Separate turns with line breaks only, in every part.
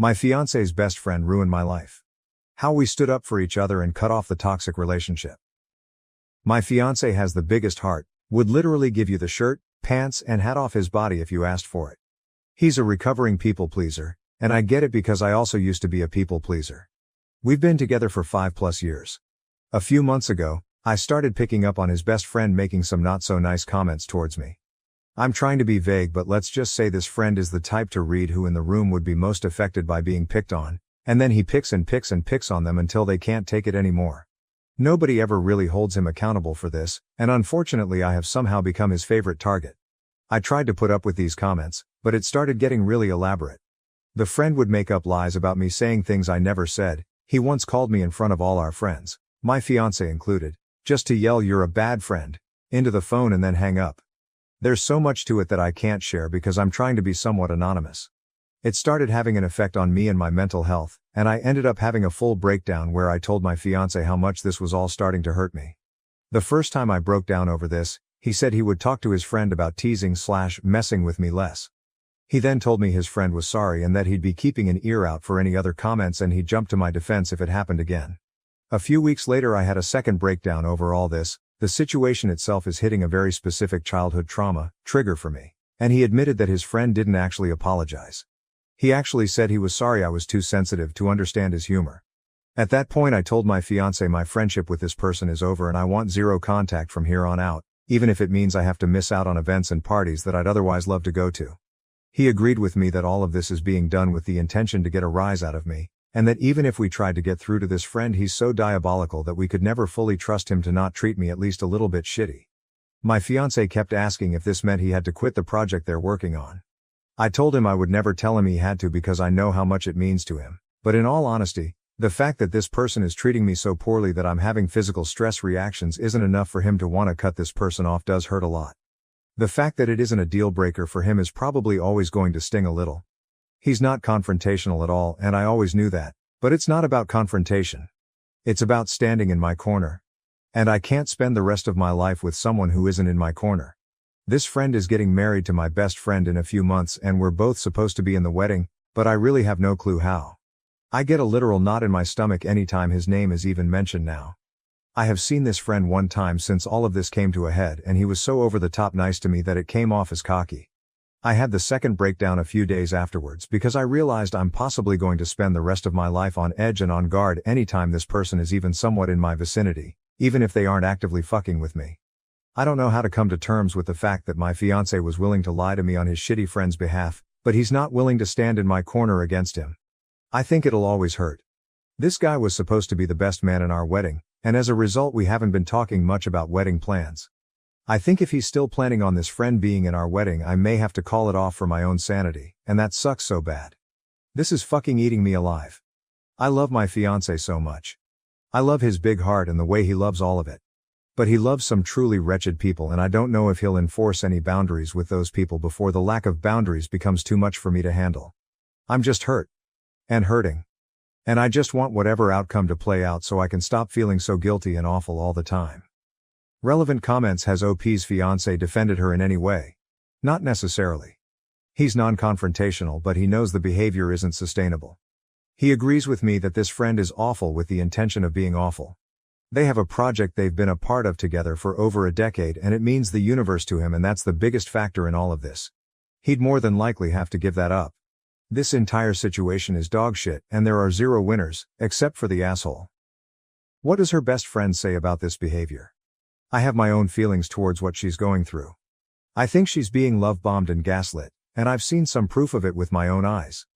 My fiance's best friend ruined my life. How we stood up for each other and cut off the toxic relationship. My fiancé has the biggest heart, would literally give you the shirt, pants, and hat off his body if you asked for it. He's a recovering people pleaser, and I get it because I also used to be a people pleaser. We've been together for 5+ years. A few months ago, I started picking up on his best friend making some not so nice comments towards me. I'm trying to be vague, but let's just say this friend is the type to read who in the room would be most affected by being picked on, and then he picks and picks and picks on them until they can't take it anymore. Nobody ever really holds him accountable for this, and unfortunately I have somehow become his favorite target. I tried to put up with these comments, but it started getting really elaborate. The friend would make up lies about me saying things I never said. He once called me in front of all our friends, my fiancé included, just to yell "you're a bad friend" into the phone and then hang up. There's so much to it that I can't share because I'm trying to be somewhat anonymous. It started having an effect on me and my mental health, and I ended up having a full breakdown where I told my fiancé how much this was all starting to hurt me. The first time I broke down over this, he said he would talk to his friend about teasing/messing with me less. He then told me his friend was sorry and that he'd be keeping an ear out for any other comments, and he'd jump to my defense if it happened again. A few weeks later I had a second breakdown over all this. The situation itself is hitting a very specific childhood trauma trigger for me, and he admitted that his friend didn't actually apologize. He actually said he was sorry I was too sensitive to understand his humor. At that point I told my fiancé my friendship with this person is over and I want zero contact from here on out, even if it means I have to miss out on events and parties that I'd otherwise love to go to. He agreed with me that all of this is being done with the intention to get a rise out of me, and that even if we tried to get through to this friend, he's so diabolical that we could never fully trust him to not treat me at least a little bit shitty. My fiancé kept asking if this meant he had to quit the project they're working on. I told him I would never tell him he had to because I know how much it means to him, but in all honesty, the fact that this person is treating me so poorly that I'm having physical stress reactions isn't enough for him to want to cut this person off does hurt a lot. The fact that it isn't a deal breaker for him is probably always going to sting a little. He's not confrontational at all, and I always knew that, but it's not about confrontation. It's about standing in my corner. And I can't spend the rest of my life with someone who isn't in my corner. This friend is getting married to my best friend in a few months and we're both supposed to be in the wedding, but I really have no clue how. I get a literal knot in my stomach anytime his name is even mentioned now. I have seen this friend one time since all of this came to a head, and he was so over the top nice to me that it came off as cocky. I had the second breakdown a few days afterwards because I realized I'm possibly going to spend the rest of my life on edge and on guard anytime this person is even somewhat in my vicinity, even if they aren't actively fucking with me. I don't know how to come to terms with the fact that my fiancé was willing to lie to me on his shitty friend's behalf, but he's not willing to stand in my corner against him. I think it'll always hurt. This guy was supposed to be the best man in our wedding, and as a result we haven't been talking much about wedding plans. I think if he's still planning on this friend being in our wedding, I may have to call it off for my own sanity, and that sucks so bad. This is fucking eating me alive. I love my fiancé so much. I love his big heart and the way he loves all of it. But he loves some truly wretched people, and I don't know if he'll enforce any boundaries with those people before the lack of boundaries becomes too much for me to handle. I'm just hurt. And hurting. And I just want whatever outcome to play out so I can stop feeling so guilty and awful all the time. Relevant comments. Has OP's fiancé defended her in any way? Not necessarily. He's non-confrontational, but he knows the behavior isn't sustainable. He agrees with me that this friend is awful with the intention of being awful. They have a project they've been a part of together for over a decade and it means the universe to him, and that's the biggest factor in all of this. He'd more than likely have to give that up. This entire situation is dog shit and there are zero winners, except for the asshole. What does her best friend say about this behavior? I have my own feelings towards what she's going through. I think she's being love-bombed and gaslit, and I've seen some proof of it with my own eyes.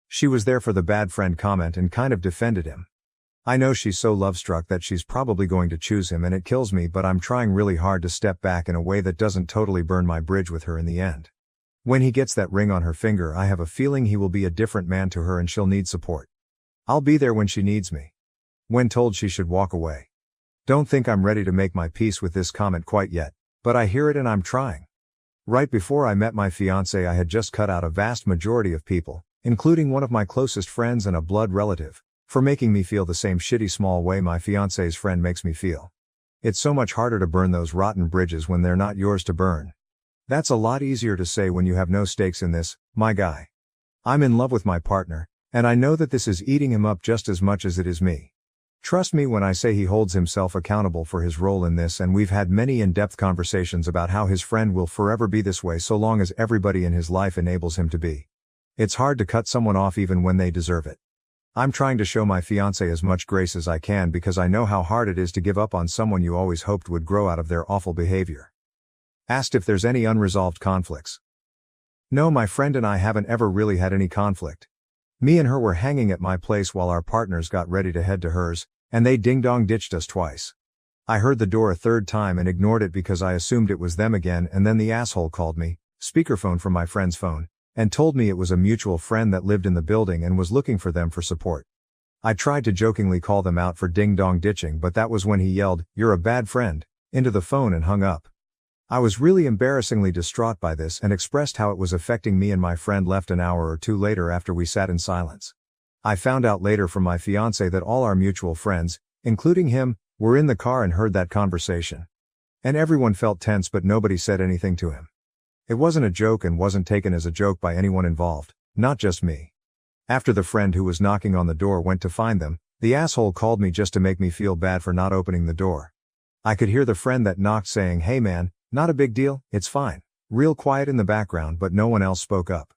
She was there for the bad friend comment and kind of defended him. I know she's so love-struck that she's probably going to choose him, and it kills me, but I'm trying really hard to step back in a way that doesn't totally burn my bridge with her in the end. When he gets that ring on her finger, I have a feeling he will be a different man to her and she'll need support. I'll be there when she needs me. When told she should walk away. Don't think I'm ready to make my peace with this comment quite yet, but I hear it and I'm trying. Right before I met my fiancé, I had just cut out a vast majority of people, including one of my closest friends and a blood relative, for making me feel the same shitty small way my fiancé's friend makes me feel. It's so much harder to burn those rotten bridges when they're not yours to burn. That's a lot easier to say when you have no stakes in this, my guy. I'm in love with my partner, And I know that this is eating him up just as much as it is me. Trust me when I say he holds himself accountable for his role in this, and we've had many in-depth conversations about how his friend will forever be this way so long as everybody in his life enables him to be. It's hard to cut someone off even when they deserve it. I'm trying to show my fiancé as much grace as I can because I know how hard it is to give up on someone you always hoped would grow out of their awful behavior. Asked if there's any unresolved conflicts. No, my friend and I haven't ever really had any conflict. Me and her were hanging at my place while our partners got ready to head to hers, and they ding-dong ditched us twice. I heard the door a third time and ignored it because I assumed it was them again, and then the asshole called me, speakerphone from my friend's phone, and told me it was a mutual friend that lived in the building and was looking for them for support. I tried to jokingly call them out for ding-dong ditching, but that was when he yelled, "You're a bad friend," into the phone and hung up. I was really embarrassingly distraught by this and expressed how it was affecting me, and my friend left an hour or two later after we sat in silence. I found out later from my fiancé that all our mutual friends, including him, were in the car and heard that conversation. And everyone felt tense, but nobody said anything to him. It wasn't a joke and wasn't taken as a joke by anyone involved, not just me. After the friend who was knocking on the door went to find them, the asshole called me just to make me feel bad for not opening the door. I could hear the friend that knocked saying, "Hey man, not a big deal, it's fine," real quiet in the background, but no one else spoke up.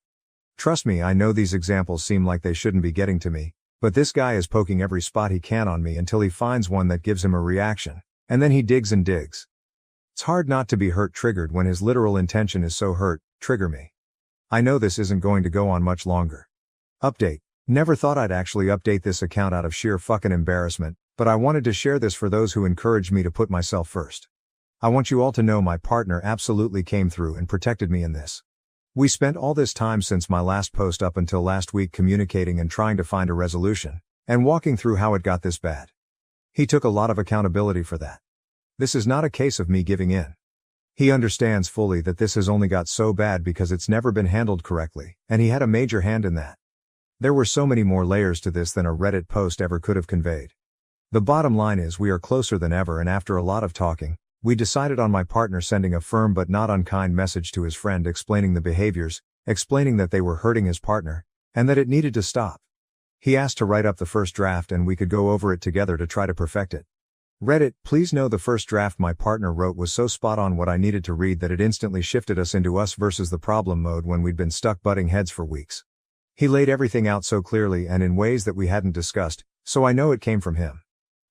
Trust me, I know these examples seem like they shouldn't be getting to me, but this guy is poking every spot he can on me until he finds one that gives him a reaction, and then he digs and digs. It's hard not to be triggered when his literal intention is so trigger me. I know this isn't going to go on much longer. Update. Never thought I'd actually update this account out of sheer fucking embarrassment, but I wanted to share this for those who encouraged me to put myself first. I want you all to know my partner absolutely came through and protected me in this. We spent all this time since my last post up until last week communicating and trying to find a resolution, and walking through how it got this bad. He took a lot of accountability for that. This is not a case of me giving in. He understands fully that this has only got so bad because it's never been handled correctly, and he had a major hand in that. There were so many more layers to this than a Reddit post ever could have conveyed. The bottom line is we are closer than ever, and after a lot of talking, we decided on my partner sending a firm but not unkind message to his friend explaining the behaviors, explaining that they were hurting his partner, and that it needed to stop. He asked to write up the first draft and we could go over it together to try to perfect it. Reddit, please know the first draft my partner wrote was so spot on what I needed to read that it instantly shifted us into us versus the problem mode when we'd been stuck butting heads for weeks. He laid everything out so clearly and in ways that we hadn't discussed, so I know it came from him.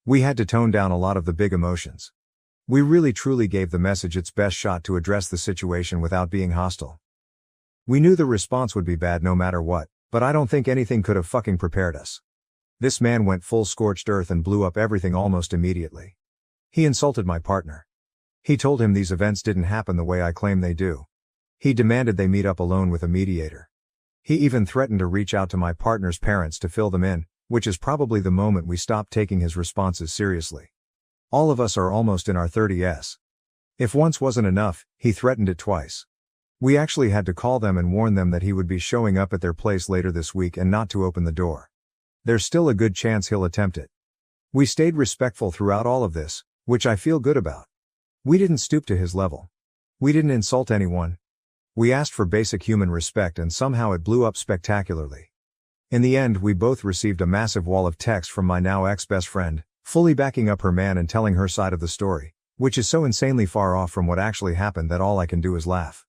We had to tone down a lot of the big emotions. We really truly gave the message its best shot to address the situation without being hostile. We knew the response would be bad no matter what, but I don't think anything could have fucking prepared us. This man went full scorched earth and blew up everything almost immediately. He insulted my partner. He told him these events didn't happen the way I claim they do. He demanded they meet up alone with a mediator. He even threatened to reach out to my partner's parents to fill them in, which is probably the moment we stopped taking his responses seriously. All of us are almost in our 30s. If once wasn't enough, he threatened it twice. We actually had to call them and warn them that he would be showing up at their place later this week and not to open the door. There's still a good chance he'll attempt it. We stayed respectful throughout all of this, which I feel good about. We didn't stoop to his level. We didn't insult anyone. We asked for basic human respect and somehow it blew up spectacularly. In the end, we both received a massive wall of text from my now ex-best friend, fully backing up her man and telling her side of the story, which is so insanely far off from what actually happened that all I can do is laugh.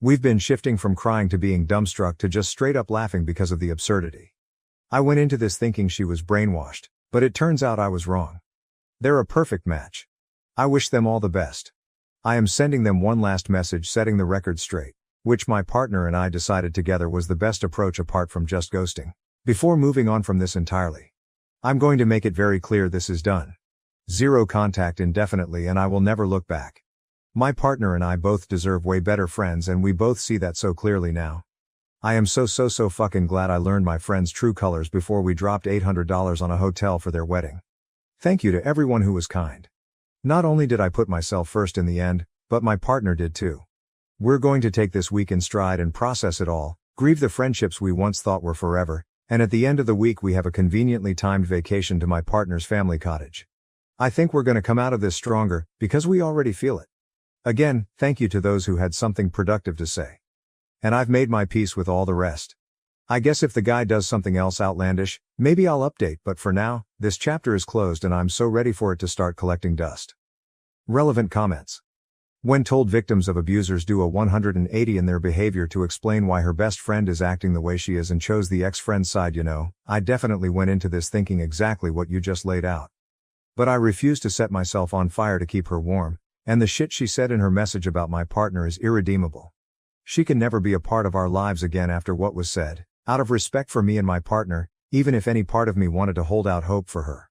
We've been shifting from crying to being dumbstruck to just straight up laughing because of the absurdity. I went into this thinking she was brainwashed, but it turns out I was wrong. They're a perfect match. I wish them all the best. I am sending them one last message setting the record straight, which my partner and I decided together was the best approach apart from just ghosting, before moving on from this entirely. I'm going to make it very clear this is done. Zero contact indefinitely and I will never look back. My partner and I both deserve way better friends and we both see that so clearly now. I am so fucking glad I learned my friend's true colors before we dropped $800 on a hotel for their wedding. Thank you to everyone who was kind. Not only did I put myself first in the end, but my partner did too. We're going to take this week in stride and process it all, grieve the friendships we once thought were forever, and at the end of the week we have a conveniently timed vacation to my partner's family cottage. I think we're going to come out of this stronger, because we already feel it. Again, thank you to those who had something productive to say. And I've made my peace with all the rest. I guess if the guy does something else outlandish, maybe I'll update, but for now, this chapter is closed and I'm so ready for it to start collecting dust. Relevant comments. When told victims of abusers do a 180 in their behavior to explain why her best friend is acting the way she is and chose the ex-friend's side, I definitely went into this thinking exactly what you just laid out. But I refuse to set myself on fire to keep her warm, and the shit she said in her message about my partner is irredeemable. She can never be a part of our lives again after what was said, out of respect for me and my partner, even if any part of me wanted to hold out hope for her.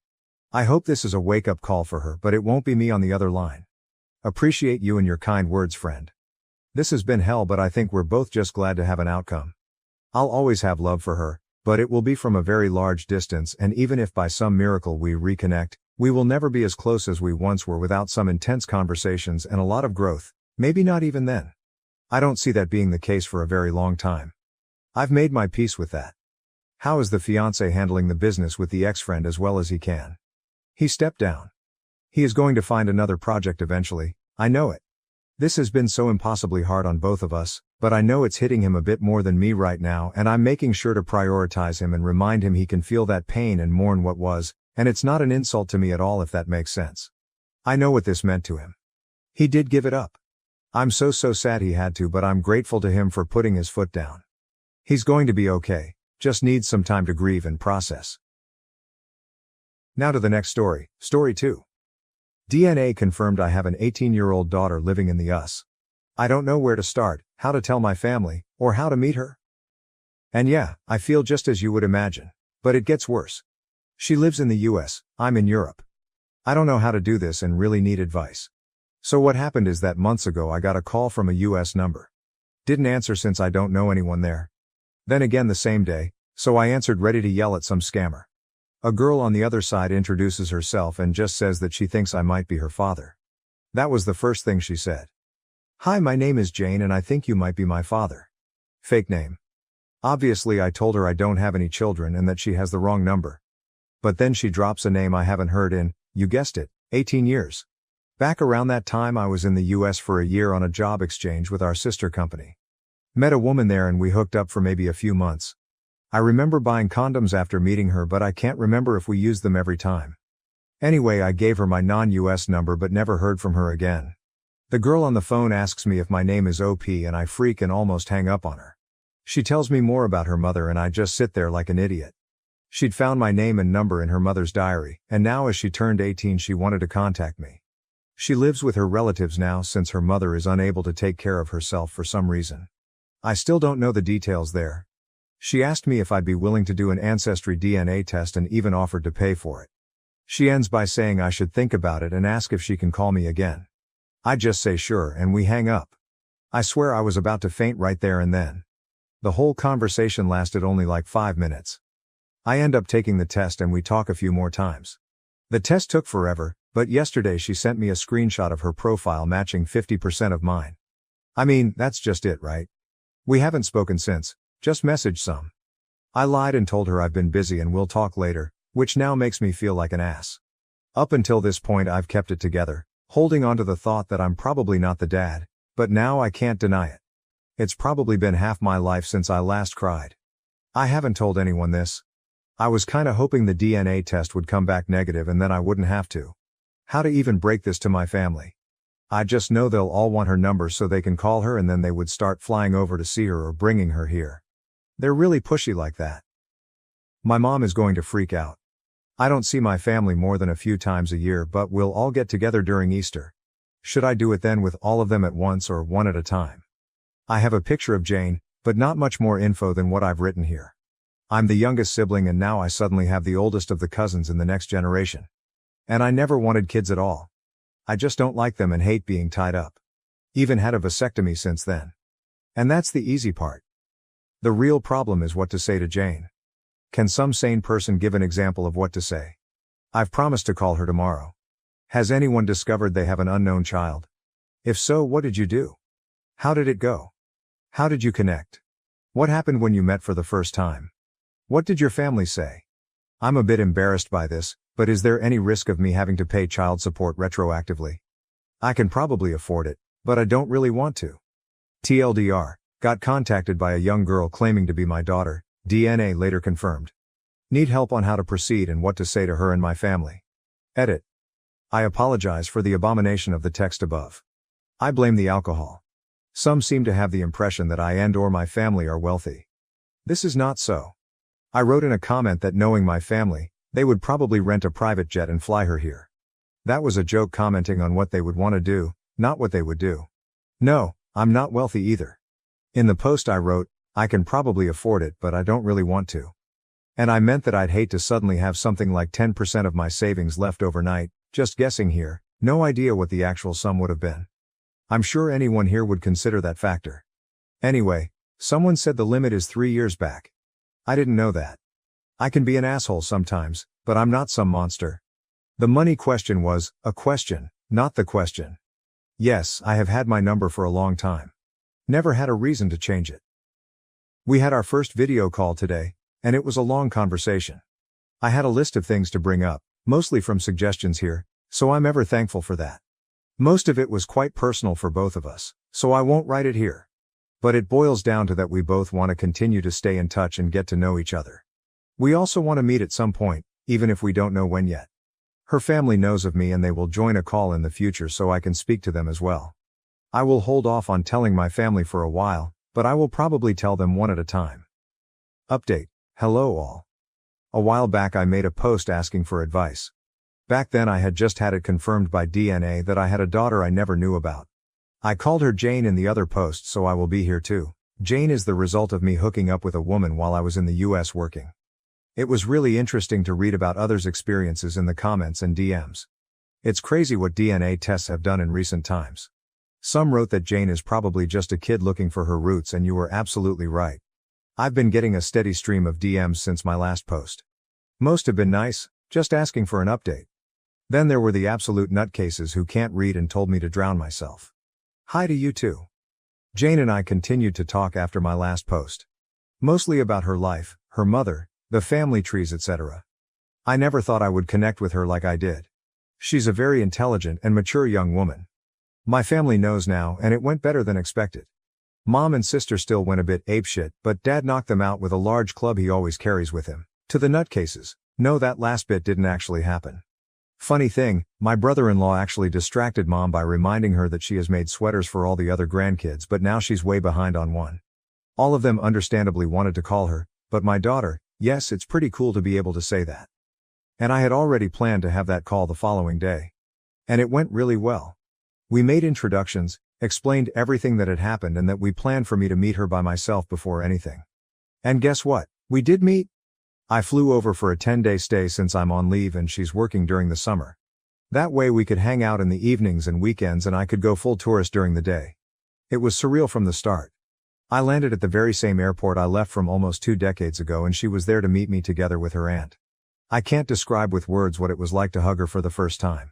I hope this is a wake-up call for her, but it won't be me on the other line. Appreciate you and your kind words, friend. This has been hell, but I think we're both just glad to have an outcome. I'll always have love for her, but it will be from a very large distance, and even if by some miracle we reconnect, we will never be as close as we once were without some intense conversations and a lot of growth, maybe not even then. I don't see that being the case for a very long time. I've made my peace with that. How is the fiancé handling the business with the ex-friend as well as he can? He stepped down. He is going to find another project eventually, I know it. This has been so impossibly hard on both of us, but I know it's hitting him a bit more than me right now, and I'm making sure to prioritize him and remind him he can feel that pain and mourn what was, and it's not an insult to me at all if that makes sense. I know what this meant to him. He did give it up. I'm so sad he had to, but I'm grateful to him for putting his foot down. He's going to be okay, just needs some time to grieve and process. Now to the next story, story 2. DNA confirmed I have an 18-year-old daughter living in the US. I don't know where to start, how to tell my family, or how to meet her. And yeah, I feel just as you would imagine. But it gets worse. She lives in the US, I'm in Europe. I don't know how to do this and really need advice. So what happened is that months ago I got a call from a US number. Didn't answer since I don't know anyone there. Then again the same day, so I answered ready to yell at some scammer. A girl on the other side introduces herself and just says that she thinks I might be her father. That was the first thing she said. Hi, my name is Jane and I think you might be my father. Fake name. Obviously I told her I don't have any children and that she has the wrong number. But then she drops a name I haven't heard in, you guessed it, 18 years. Back around that time I was in the US for a year on a job exchange with our sister company. Met a woman there and we hooked up for maybe a few months. I remember buying condoms after meeting her, but I can't remember if we used them every time. Anyway, I gave her my non-US number but never heard from her again. The girl on the phone asks me if my name is OP and I freak and almost hang up on her. She tells me more about her mother and I just sit there like an idiot. She'd found my name and number in her mother's diary, and now as she turned 18 she wanted to contact me. She lives with her relatives now since her mother is unable to take care of herself for some reason. I still don't know the details there. She asked me if I'd be willing to do an ancestry DNA test and even offered to pay for it. She ends by saying I should think about it and ask if she can call me again. I just say sure and we hang up. I swear I was about to faint right there and then. The whole conversation lasted only like 5 minutes. I end up taking the test and we talk a few more times. The test took forever, but yesterday she sent me a screenshot of her profile matching 50% of mine. I mean, that's just it, right? We haven't spoken since. Just messaged some. I lied and told her I've been busy and we'll talk later, which now makes me feel like an ass. Up until this point I've kept it together, holding on to the thought that I'm probably not the dad, but now I can't deny it. It's probably been half my life since I last cried. I haven't told anyone this. I was kinda hoping the DNA test would come back negative and then I wouldn't have to. How to even break this to my family? I just know they'll all want her number so they can call her and then they would start flying over to see her or bringing her here. They're really pushy like that. My mom is going to freak out. I don't see my family more than a few times a year, but we'll all get together during Easter. Should I do it then with all of them at once or one at a time? I have a picture of Jane, but not much more info than what I've written here. I'm the youngest sibling and now I suddenly have the oldest of the cousins in the next generation. And I never wanted kids at all. I just don't like them and hate being tied up. Even had a vasectomy since then. And that's the easy part. The real problem is what to say to Jane. Can some sane person give an example of what to say? I've promised to call her tomorrow. Has anyone discovered they have an unknown child? If so, what did you do? How did it go? How did you connect? What happened when you met for the first time? What did your family say? I'm a bit embarrassed by this, but is there any risk of me having to pay child support retroactively? I can probably afford it, but I don't really want to. TLDR. Got contacted by a young girl claiming to be my daughter, DNA later confirmed. Need help on how to proceed and what to say to her and my family. Edit. I apologize for the abomination of the text above. I blame the alcohol. Some seem to have the impression that I and/or my family are wealthy. This is not so. I wrote in a comment that knowing my family, they would probably rent a private jet and fly her here. That was a joke commenting on what they would want to do, not what they would do. No, I'm not wealthy either. In the post I wrote, I can probably afford it but I don't really want to. And I meant that I'd hate to suddenly have something like 10% of my savings left overnight, just guessing here, no idea what the actual sum would have been. I'm sure anyone here would consider that factor. Anyway, someone said the limit is 3 years back. I didn't know that. I can be an asshole sometimes, but I'm not some monster. The money question was a question, not the question. Yes, I have had my number for a long time. Never had a reason to change it. We had our first video call today, and it was a long conversation. I had a list of things to bring up, mostly from suggestions here, so I'm ever thankful for that. Most of it was quite personal for both of us, so I won't write it here. But it boils down to that we both want to continue to stay in touch and get to know each other. We also want to meet at some point, even if we don't know when yet. Her family knows of me and they will join a call in the future so I can speak to them as well. I will hold off on telling my family for a while, but I will probably tell them one at a time. Update. Hello all. A while back I made a post asking for advice. Back then I had just had it confirmed by DNA that I had a daughter I never knew about. I called her Jane in the other post, so I will be here too. Jane is the result of me hooking up with a woman while I was in the US working. It was really interesting to read about others' experiences in the comments and DMs. It's crazy what DNA tests have done in recent times. Some wrote that Jane is probably just a kid looking for her roots, and you were absolutely right. I've been getting a steady stream of DMs since my last post. Most have been nice, just asking for an update. Then there were the absolute nutcases who can't read and told me to drown myself. Hi to you too. Jane and I continued to talk after my last post. Mostly about her life, her mother, the family trees, etc. I never thought I would connect with her like I did. She's a very intelligent and mature young woman. My family knows now, and it went better than expected. Mom and sister still went a bit apeshit, but Dad knocked them out with a large club he always carries with him. To the nutcases, no, that last bit didn't actually happen. Funny thing, my brother-in-law actually distracted Mom by reminding her that she has made sweaters for all the other grandkids, but now she's way behind on one. All of them understandably wanted to call her, but my daughter, yes, it's pretty cool to be able to say that. And I had already planned to have that call the following day. And it went really well. We made introductions, explained everything that had happened, and that we planned for me to meet her by myself before anything. And guess what? We did meet. I flew over for a 10-day stay since I'm on leave and she's working during the summer. That way we could hang out in the evenings and weekends and I could go full tourist during the day. It was surreal from the start. I landed at the very same airport I left from almost 2 decades ago, and she was there to meet me together with her aunt. I can't describe with words what it was like to hug her for the first time.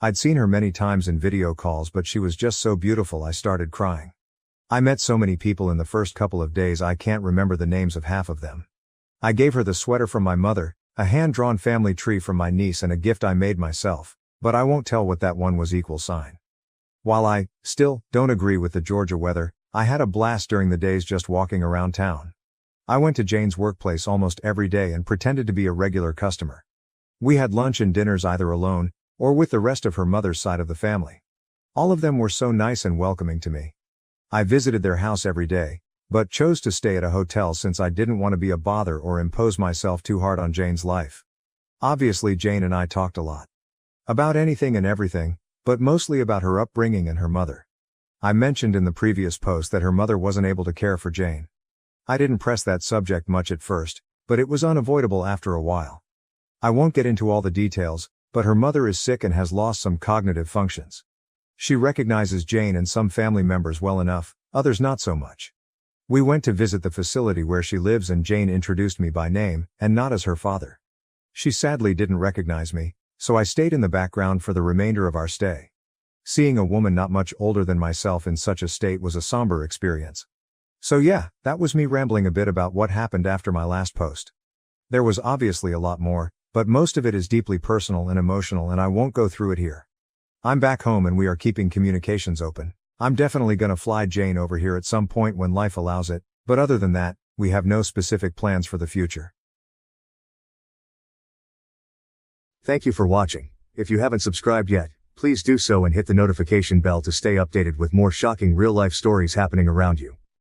I'd seen her many times in video calls, but she was just so beautiful I started crying. I met so many people in the first couple of days I can't remember the names of half of them. I gave her the sweater from my mother, a hand-drawn family tree from my niece, and a gift I made myself, but I won't tell what that one was. While I, still, don't agree with the Georgia weather, I had a blast during the days just walking around town. I went to Jane's workplace almost every day and pretended to be a regular customer. We had lunch and dinners either alone, or with the rest of her mother's side of the family. All of them were so nice and welcoming to me. I visited their house every day, but chose to stay at a hotel since I didn't want to be a bother or impose myself too hard on Jane's life. Obviously Jane and I talked a lot. About anything and everything, but mostly about her upbringing and her mother. I mentioned in the previous post that her mother wasn't able to care for Jane. I didn't press that subject much at first, but it was unavoidable after a while. I won't get into all the details, but her mother is sick and has lost some cognitive functions. She recognizes Jane and some family members well enough, others not so much. We went to visit the facility where she lives and Jane introduced me by name, and not as her father. She sadly didn't recognize me, so I stayed in the background for the remainder of our stay. Seeing a woman not much older than myself in such a state was a somber experience. So yeah, that was me rambling a bit about what happened after my last post. There was obviously a lot more, but most of it is deeply personal and emotional and I won't go through it here. I'm back home and we are keeping communications open. I'm definitely gonna fly Jane over here at some point when life allows it, but other than that, We have no specific plans for the future. Thank you for watching. If you haven't subscribed yet, please do so and hit the notification bell to stay updated with more shocking real-life stories happening around you.